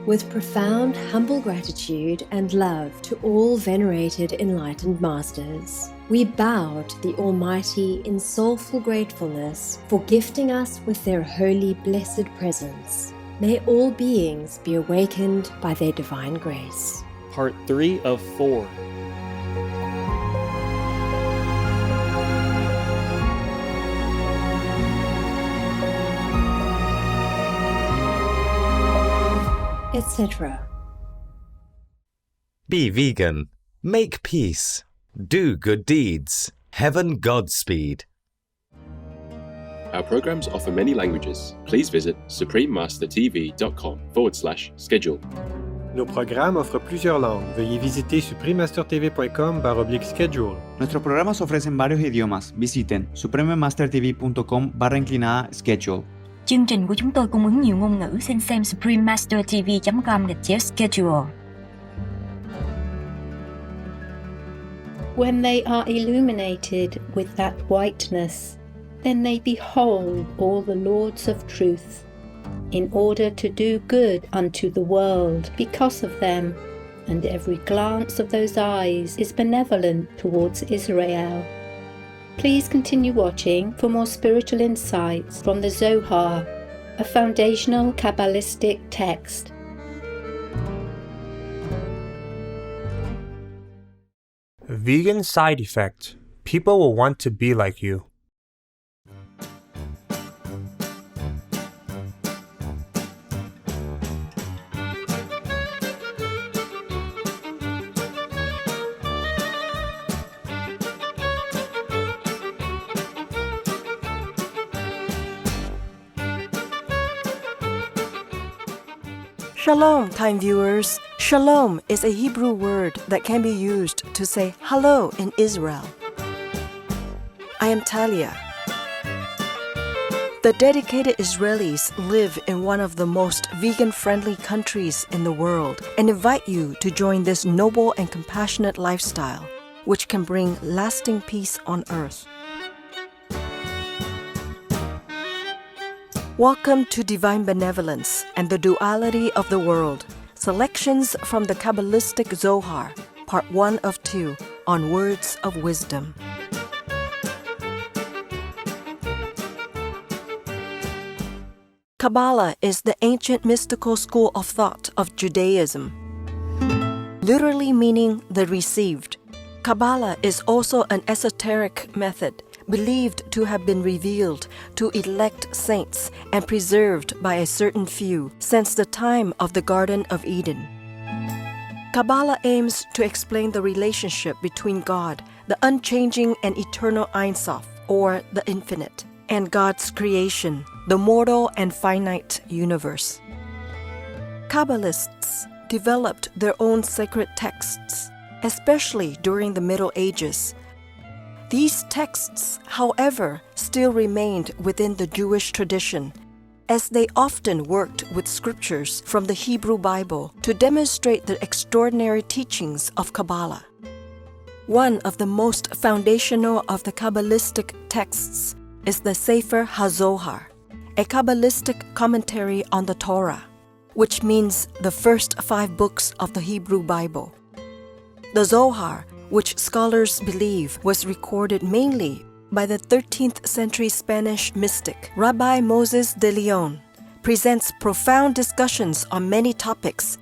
With profound, humble gratitude and love to all venerated enlightened masters, we bow to the Almighty in soulful gratefulness for gifting us with their holy, blessed presence. May all beings be awakened by their divine grace. Part 3 of 4. Etc. Be vegan. Make peace. Do good deeds. Heaven Godspeed. Our programs offer many languages. Please visit suprememastertv.com/schedule. Nos programmes offrent plusieurs langues. Veuillez visiter suprememastertv.com/schedule. Nuestros programas ofrecen varios idiomas. Visiten suprememastertv.com/schedule. Chương trình của chúng tôi cung ứng nhiều ngôn ngữ. Xin xem suprememastertv.com/schedule. When they are illuminated with that whiteness, then they behold all the lords of truth, in order to do good unto the world because of them, and every glance of those eyes is benevolent towards Israel. Please continue watching for more spiritual insights from the Zohar, a foundational Kabbalistic text. Vegan side effect. People will want to be like you. Shalom, time viewers. Shalom is a Hebrew word that can be used to say hello in Israel. I am Talia. The dedicated Israelis live in one of the most vegan-friendly countries in the world and invite you to join this noble and compassionate lifestyle, which can bring lasting peace on earth. Welcome to Divine Benevolence and the Duality of the World. Selections from the Kabbalistic Zohar, Part 1 of 2, on Words of Wisdom. Kabbalah is the ancient mystical school of thought of Judaism, literally meaning the received. Kabbalah is also an esoteric method believed to have been revealed to elect saints and preserved by a certain few since the time of the Garden of Eden. Kabbalah aims to explain the relationship between God, the unchanging and eternal Ein Sof, or the infinite, and God's creation, the mortal and finite universe. Kabbalists developed their own sacred texts, especially during the Middle Ages. These texts, however, still remained within the Jewish tradition, as they often worked with scriptures from the Hebrew Bible to demonstrate the extraordinary teachings of Kabbalah. One of the most foundational of the Kabbalistic texts is the Sefer HaZohar, a Kabbalistic commentary on the Torah, which means the first 5 books of the Hebrew Bible. The Zohar, which scholars believe was recorded mainly by the 13th century Spanish mystic Rabbi Moses de Leon, presents profound discussions on many topics,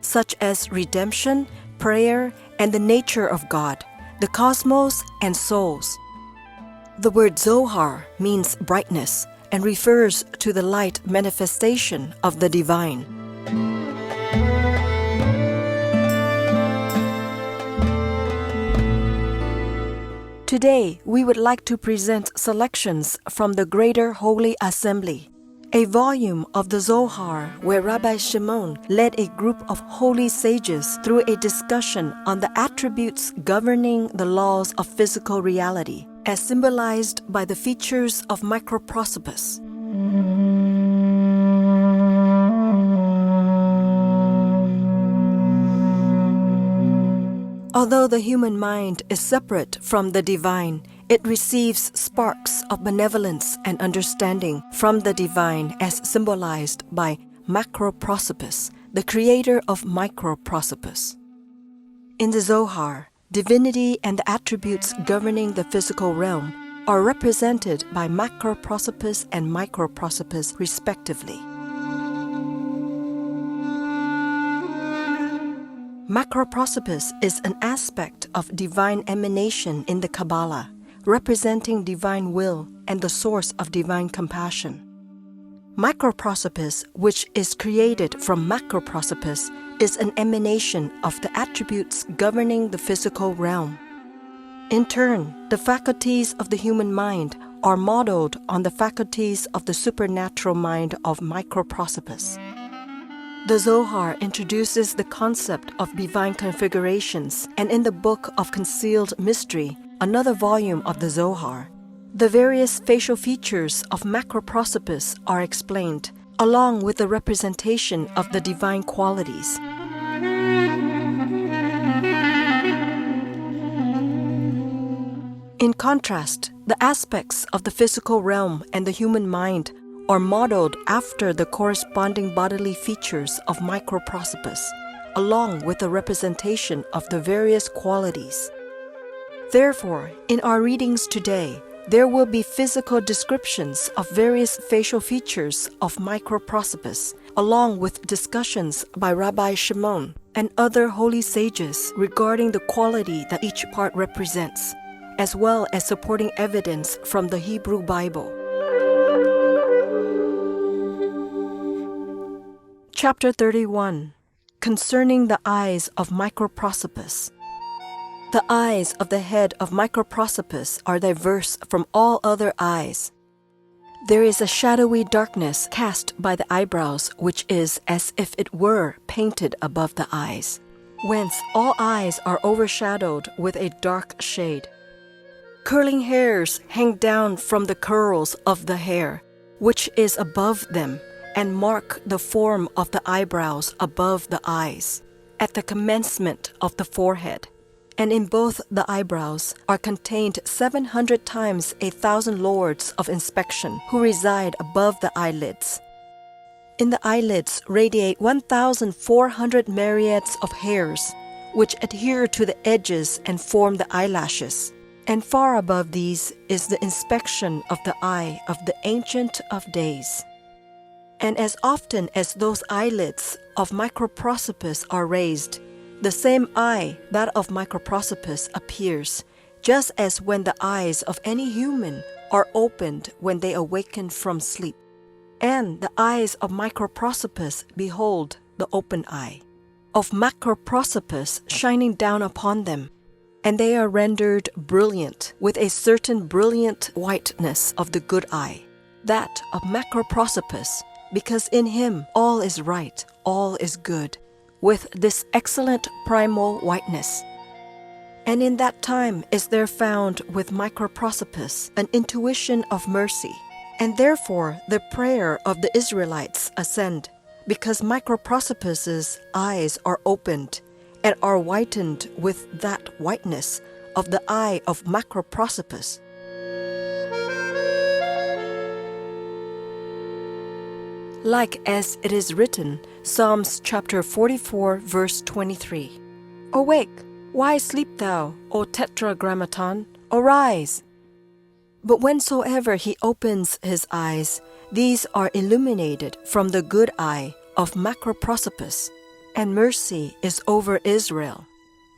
such as redemption, prayer, and the nature of God, the cosmos, and souls. The word Zohar means brightness and refers to the light manifestation of the divine. Today, we would like to present selections from the Greater Holy Assembly, a volume of the Zohar where Rabbi Shimon led a group of holy sages through a discussion on the attributes governing the laws of physical reality, as symbolized by the features of microprosopis. Although the human mind is separate from the divine, it receives sparks of benevolence and understanding from the divine as symbolized by macroprosopis, the creator of microprosopis. In the Zohar, divinity and the attributes governing the physical realm are represented by macroprosopis and microprosopis respectively. Macroprosopis is an aspect of divine emanation in the Kabbalah, representing divine will and the source of divine compassion. Microprosopis, which is created from macroprosopis, is an emanation of the attributes governing the physical realm. In turn, the faculties of the human mind are modeled on the faculties of the supernatural mind of microprosopis. The Zohar introduces the concept of divine configurations, and in the Book of Concealed Mystery, another volume of the Zohar, the various facial features of macroprosopis are explained, along with the representation of the divine qualities. In contrast, the aspects of the physical realm and the human mind are modeled after the corresponding bodily features of microprosopis, along with the representation of the various qualities. Therefore, in our readings today, there will be physical descriptions of various facial features of microprosopis, along with discussions by Rabbi Shimon and other holy sages regarding the quality that each part represents, as well as supporting evidence from the Hebrew Bible. Chapter 31. Concerning the eyes of microprosopis. The eyes of the head of microprosopis are diverse from all other eyes. There is a shadowy darkness cast by the eyebrows, which is as if it were painted above the eyes, whence all eyes are overshadowed with a dark shade. Curling hairs hang down from the curls of the hair, which is above them, and mark the form of the eyebrows above the eyes, at the commencement of the forehead. And in both the eyebrows are contained 700 times 1,000 lords of inspection who reside above the eyelids. In the eyelids radiate 1,400 myriads of hairs, which adhere to the edges and form the eyelashes. And far above these is the inspection of the eye of the Ancient of Days. And as often as those eyelids of microprosopis are raised, the same eye, that of microprosopis, appears, just as when the eyes of any human are opened when they awaken from sleep. And the eyes of microprosopis behold the open eye, of macroprosopis shining down upon them, and they are rendered brilliant with a certain brilliant whiteness of the good eye, that of macroprosopis, because in him all is right, all is good, with this excellent primal whiteness. And in that time is there found with microprosopis an intuition of mercy, and therefore the prayer of the Israelites ascend, because microprosopis's eyes are opened and are whitened with that whiteness of the eye of macroprosopis. Like as it is written, Psalms chapter 44, verse 23. Awake, why sleep thou, O tetragrammaton? Arise! But whensoever he opens his eyes, these are illuminated from the good eye of macroprosopis, and mercy is over Israel.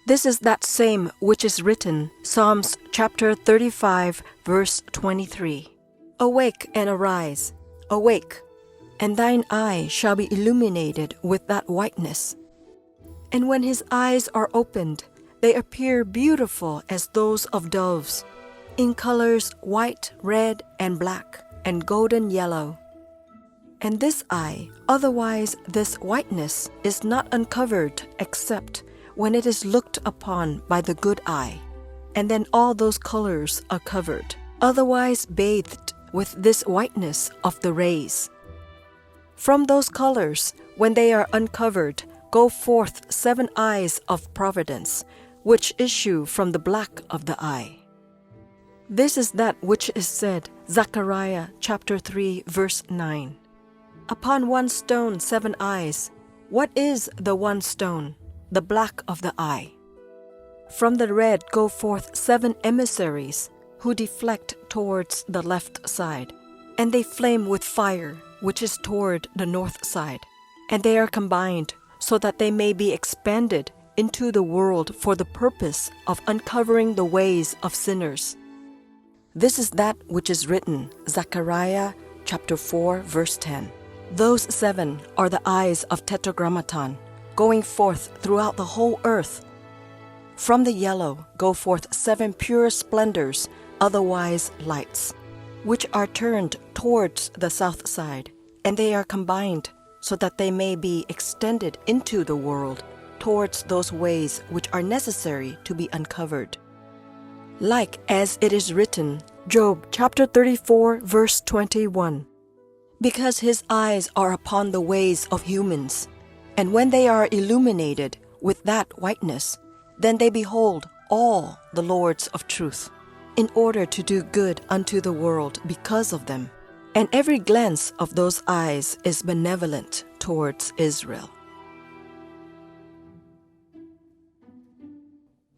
This is that same which is written, Psalms chapter 35, verse 23. Awake and arise, awake, and thine eye shall be illuminated with that whiteness. And when his eyes are opened, they appear beautiful as those of doves, in colors white, red, and black, and golden yellow. And this eye, otherwise this whiteness, is not uncovered except when it is looked upon by the good eye, and then all those colors are covered, otherwise bathed with this whiteness of the rays. From those colors, when they are uncovered, go forth 7 eyes of providence, which issue from the black of the eye. This is that which is said, Zechariah chapter 3, verse 9. Upon one stone 7 eyes, What is the one stone? The black of the eye. From the red go forth 7 emissaries, who deflect towards the left side, and they flame with fire, which is toward the north side, and they are combined, so that they may be expanded into the world for the purpose of uncovering the ways of sinners. This is that which is written, Zechariah chapter 4, verse 10. Those 7 are the eyes of Tetragrammaton, going forth throughout the whole earth. From the yellow go forth 7 pure splendors, otherwise lights, which are turned towards the south side, and they are combined, so that they may be extended into the world, towards those ways which are necessary to be uncovered. Like as it is written, Job chapter 34, verse 21, because his eyes are upon the ways of humans, and when they are illuminated with that whiteness, then they behold all the lords of truth, in order to do good unto the world because of them. And every glance of those eyes is benevolent towards Israel.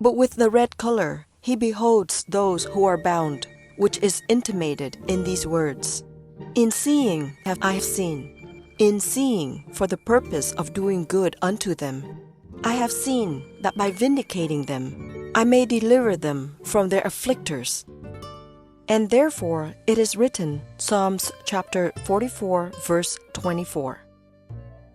But with the red color, he beholds those who are bound, which is intimated in these words. In seeing have I seen, in seeing for the purpose of doing good unto them. I have seen that by vindicating them, I may deliver them from their afflictors. And therefore it is written, Psalms chapter 44, verse 24.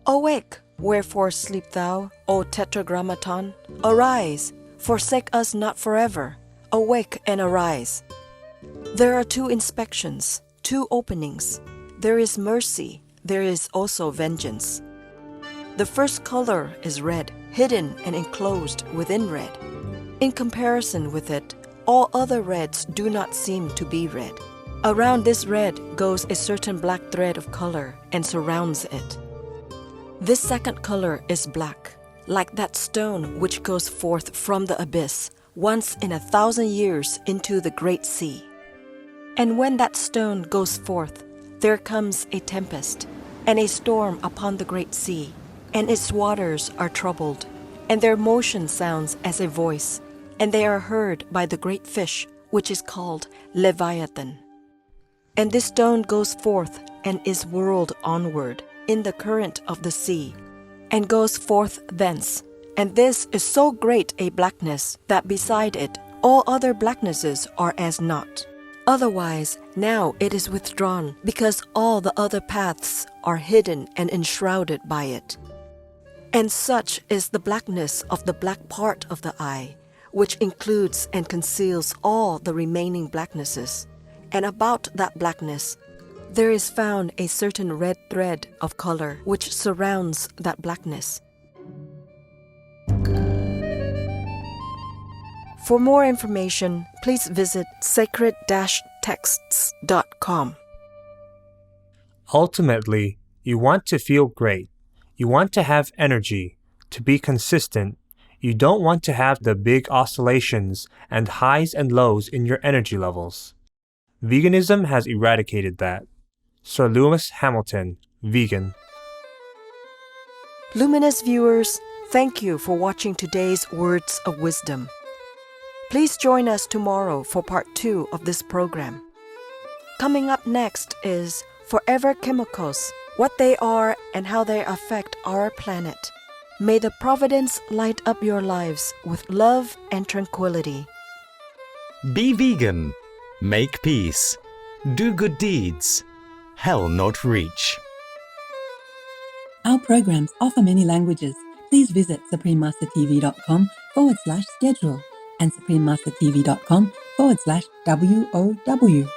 Awake, wherefore sleep thou, O Tetragrammaton? Arise, forsake us not forever. Awake and arise. There are 2 inspections, 2 openings. There is mercy, there is also vengeance. The first color is red, hidden and enclosed within red. In comparison with it, all other reds do not seem to be red. Around this red goes a certain black thread of color and surrounds it. This second color is black, like that stone which goes forth from the abyss once in 1,000 years into the great sea. And when that stone goes forth, there comes a tempest and a storm upon the great sea, and its waters are troubled, and their motion sounds as a voice, and they are heard by the great fish, which is called Leviathan. And this stone goes forth and is whirled onward in the current of the sea, and goes forth thence. And this is so great a blackness that beside it all other blacknesses are as naught. Otherwise, now it is withdrawn, because all the other paths are hidden and enshrouded by it. And such is the blackness of the black part of the eye, which includes and conceals all the remaining blacknesses. And about that blackness, there is found a certain red thread of color which surrounds that blackness. For more information, please visit sacred-texts.com. Ultimately, you want to feel great. You want to have energy, to be consistent. You don't want to have the big oscillations and highs and lows in your energy levels. Veganism has eradicated that. Sir Lewis Hamilton, vegan. Luminous viewers, thank you for watching today's Words of Wisdom. Please join us tomorrow for part 2 of this program. Coming up next is Forever Chemicals, what they are and how they affect our planet. May the providence light up your lives with love and tranquility. Be vegan. Make peace. Do good deeds. Hell not reach. Our programs offer many languages. Please visit suprememastertv.com/schedule and suprememastertv.com/WOW.